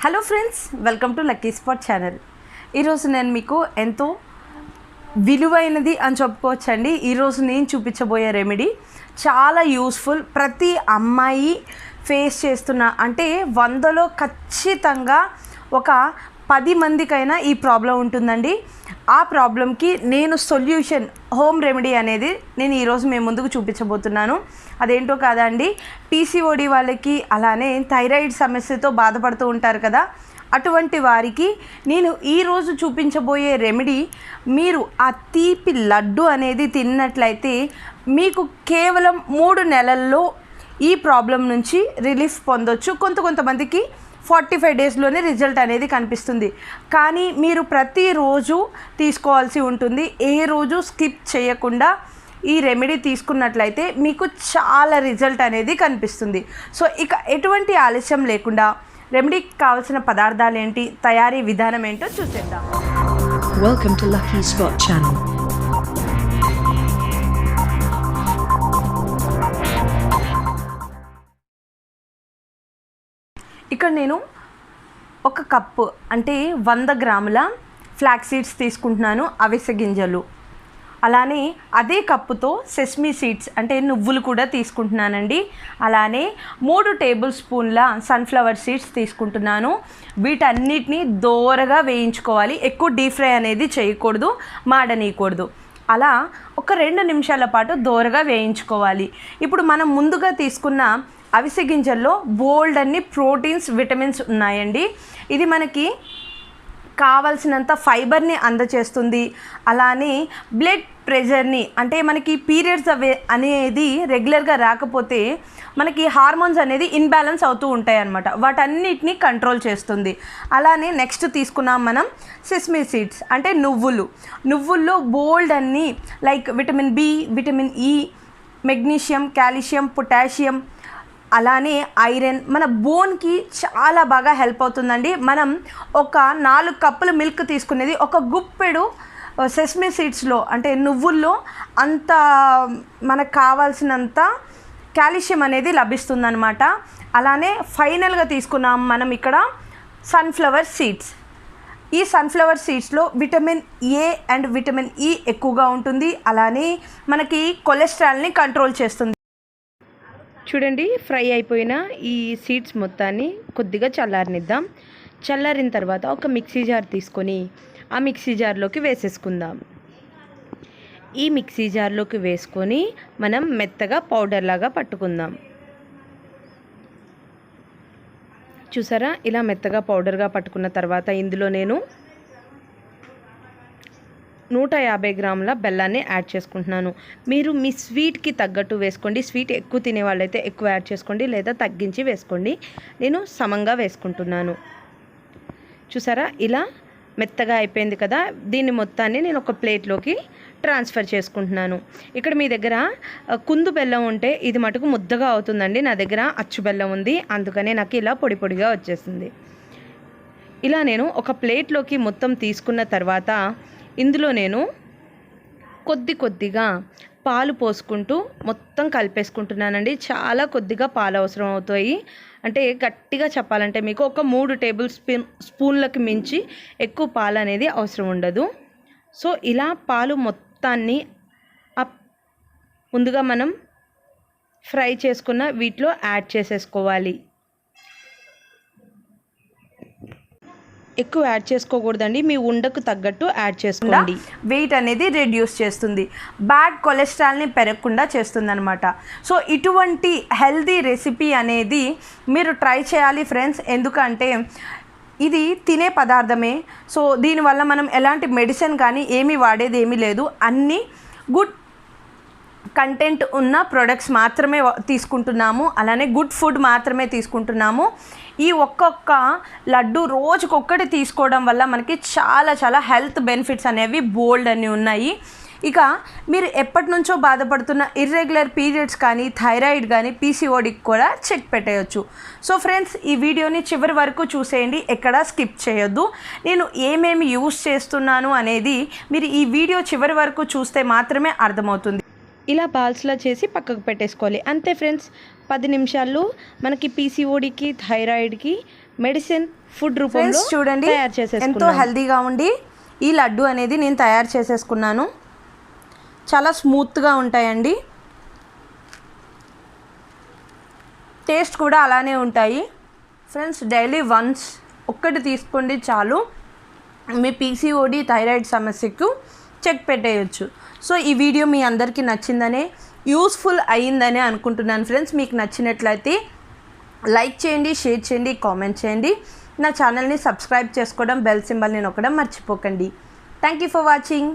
Hello friends, welcome to lucky spot channel. ఈరోజు నేను మీకు ఎంతో విలువైనది అని చెప్పుకోవచ్చండి. ఈరోజు నేను చూపించబోయే రెమెడీ చాలా యూస్ఫుల్. ప్రతి అమ్మాయి ఫేస్ చేస్తున్న, అంటే 100లో ఖచ్చితంగా ఒక 10 మందికైనా ఈ ప్రాబ్లం ఉంటుందండి. ఆ ప్రాబ్లంకి నేను సొల్యూషన్, హోమ్ రెమెడీ అనేది నేను ఈరోజు మేము ముందుకు చూపించబోతున్నాను. అదేంటో కాదండి, PCOD వాళ్ళకి, అలానే థైరాయిడ్ సమస్యతో బాధపడుతూ ఉంటారు కదా, అటువంటి వారికి నేను ఈరోజు చూపించబోయే రెమెడీ, మీరు ఆ తీపి లడ్డు అనేది తిన్నట్లయితే మీకు కేవలం 3 నెలల్లో ఈ ప్రాబ్లం నుంచి రిలీఫ్ పొందొచ్చు. కొంతమందికి 45 డేస్లోనే రిజల్ట్ అనేది కనిపిస్తుంది. కానీ మీరు ప్రతిరోజు తీసుకోవాల్సి ఉంటుంది. ఏ రోజు స్కిప్ చేయకుండా ఈ రెమెడీ తీసుకున్నట్లయితే మీకు చాలా రిజల్ట్ అనేది కనిపిస్తుంది. సో ఇక ఎటువంటి ఆలస్యం లేకుండా రెమెడీకి కావాల్సిన పదార్థాలు ఏంటి, తయారీ విధానం ఏంటో చూసేద్దాం. Welcome to lucky spot channel. ఇక్కడ నేను ఒక కప్పు, అంటే 100 గ్రాముల ఫ్లాక్స్ సీడ్స్ తీసుకుంటున్నాను, అవిసె గింజలు. అలానే అదే కప్పుతో సెస్మీ సీడ్స్, అంటే నువ్వులు కూడా తీసుకుంటున్నానండి. అలానే 3 టేబుల్ స్పూన్ల సన్ఫ్లవర్ సీడ్స్ తీసుకుంటున్నాను. వీటన్నిటిని దోరగా వేయించుకోవాలి. ఎక్కువ డీప్ ఫ్రై అనేది చేయకూడదు, మాడనీయకూడదు. అలా ఒక 2 నిమిషాల పాటు దోరగా వేయించుకోవాలి. ఇప్పుడు మనం ముందుగా తీసుకున్న అవిసె గింజల్లో బోల్డ్ అన్ని ప్రోటీన్స్, విటమిన్స్ ఉన్నాయండి. ఇది మనకి కావాల్సినంత ఫైబర్ని అందచేస్తుంది. అలానే బ్లడ్ ప్రెషర్ని, అంటే మనకి పీరియడ్స్ అనేది రెగ్యులర్గా రాకపోతే మనకి హార్మోన్స్ అనేది ఇన్బ్యాలెన్స్ అవుతూ ఉంటాయి అన్నమాట. వాటన్నిటిని కంట్రోల్ చేస్తుంది. అలానే నెక్స్ట్ తీసుకున్నాం మనం సెస్మీ సీడ్స్, అంటే నువ్వుల్లో బోల్డ్ అన్ని like vitamin B, vitamin E, magnesium, calcium, potassium, అలానే ఐరన్ మన బోన్కి చాలా బాగా హెల్ప్ అవుతుందండి. మనం ఒక 4 కప్పుల మిల్క్ తీసుకునేది ఒక గుప్పెడు సెస్మీ సీడ్స్లో, అంటే నువ్వుల్లో అంత మనకు కావాల్సినంత కాల్షియం అనేది లభిస్తుందన్నమాట. అలానే ఫైనల్గా తీసుకున్నాం మనం ఇక్కడ సన్ఫ్లవర్ సీడ్స్. ఈ సన్ఫ్లవర్ సీడ్స్లో vitamin A and vitamin E ఎక్కువగా ఉంటుంది. అలానే మనకి కొలెస్ట్రాల్ని కంట్రోల్ చేస్తుంది. చూడండి, ఫ్రై అయిపోయిన ఈ సీడ్స్ మొత్తాన్ని కొద్దిగా చల్లారనిద్దాం. చల్లారిన తర్వాత ఒక మిక్సీ జార్ తీసుకొని ఆ మిక్సీ జార్లోకి వేసేసుకుందాం. ఈ మిక్సీ జార్లోకి వేసుకొని మనం మెత్తగా పౌడర్ లాగా పట్టుకుందాం. చూసారా, ఇలా మెత్తగా పౌడర్గా పట్టుకున్న తర్వాత ఇందులో నేను 150 గ్రాముల బెల్లాన్ని యాడ్ చేసుకుంటున్నాను. మీరు మీ స్వీట్కి తగ్గట్టు వేసుకోండి. స్వీట్ ఎక్కువ తినే వాళ్ళైతే ఎక్కువ యాడ్ చేసుకోండి, లేదా తగ్గించి వేసుకోండి. నేను సమంగా వేసుకుంటున్నాను. చూసారా, ఇలా మెత్తగా అయిపోయింది కదా. దీన్ని మొత్తాన్ని నేను ఒక ప్లేట్లోకి ట్రాన్స్ఫర్ చేసుకుంటున్నాను. ఇక్కడ మీ దగ్గర కుందు బెల్లం ఉంటే ఇది మటుకు ముద్దగా అవుతుందండి. నా దగ్గర అచ్చు బెల్లం ఉంది, అందుకనే నాకు ఇలా పొడి పొడిగా వచ్చేసింది. ఇలా నేను ఒక ప్లేట్లోకి మొత్తం తీసుకున్న తర్వాత ఇందులో నేను కొద్దిగా పాలు పోసుకుంటూ మొత్తం కలిపేసుకుంటున్నానండి. చాలా కొద్దిగా పాలు అవసరం అవుతాయి. అంటే గట్టిగా చెప్పాలంటే మీకు ఒక 3 టేబుల్ స్పూన్లకు మించి ఎక్కువ పాలు అనేది అవసరం ఉండదు. సో ఇలా పాలు మొత్తాన్ని ముందుగా మనం ఫ్రై చేసుకున్న వీటిలో యాడ్ చేసేసుకోవాలి. ఎక్కువ యాడ్ చేసుకోకూడదండి, మీ ఉండకు తగ్గట్టు యాడ్ చేసుకోండి. వెయిట్ అనేది రెడ్యూస్ చేస్తుంది, బ్యాడ్ కొలెస్ట్రాల్ని పెరగకుండా చేస్తుంది అనమాట. సో ఇటువంటి హెల్దీ రెసిపీ అనేది మీరు ట్రై చేయాలి ఫ్రెండ్స్. ఎందుకంటే ఇది తినే పదార్థమే. సో దీనివల్ల మనం ఎలాంటి మెడిసిన్ కానీ ఏమీ వాడేది ఏమీ లేదు. అన్నీ గుడ్ కంటెంట్ ఉన్న ప్రొడక్ట్స్ మాత్రమే తీసుకుంటున్నాము. అలానే గుడ్ ఫుడ్ మాత్రమే తీసుకుంటున్నాము. ఈ ఒక్కొక్క లడ్డు రోజుకొక్కటి తీసుకోవడం వల్ల మనకి చాలా హెల్త్ బెనిఫిట్స్ అనేవి బోల్డ్ అన్నీ ఉన్నాయి. ఇక మీరు ఎప్పటి నుంచో బాధపడుతున్న ఇర్రెగ్యులర్ పీరియడ్స్ కానీ, థైరాయిడ్ కానీ, PCODకి కూడా చెక్ పెట్టేయచ్చు. సో ఫ్రెండ్స్, ఈ వీడియోని చివరి వరకు చూసేయండి, ఎక్కడా స్కిప్ చేయొద్దు. నేను ఏమేమి యూస్ చేస్తున్నాను అనేది మీరు ఈ వీడియో చివరి వరకు చూస్తే మాత్రమే అర్థమవుతుంది. ఇలా బాల్స్లా చేసి పక్కకు పెట్టేసుకోవాలి. అంతే ఫ్రెండ్స్, 10 నిమిషాల్లో మనకి PCODకి, థైరాయిడ్కి మెడిసిన్ ఫుడ్ రూపంలో ఫ్రెండ్స్ చూడండి తయారు చేసేసుకున్నాను. ఎంతో హెల్తీగా ఉండి ఈ లడ్డు అనేది నేను తయారు చేసేసుకున్నాను. చాలా స్మూత్గా ఉంటాయండి, టేస్ట్ కూడా అలానే ఉంటాయి. ఫ్రెండ్స్ డైలీ వన్స్ ఒక్కటి తీసుకోండి చాలు, మీ PCOD థైరాయిడ్ సమస్యకు చెక్ పెట్టేయచ్చు. సో ఈ వీడియో మీ అందరికీ నచ్చిందనే, యూస్ఫుల్ అయ్యిందనే అనుకుంటున్నాను. ఫ్రెండ్స్ మీకు నచ్చినట్లయితే లైక్ చేయండి, షేర్ చేయండి, కామెంట్ చేయండి. నా ఛానల్ని సబ్స్క్రైబ్ చేసుకోవడం, బెల్ సింబల్ని నొక్కడం మర్చిపోకండి. Thank you for watching.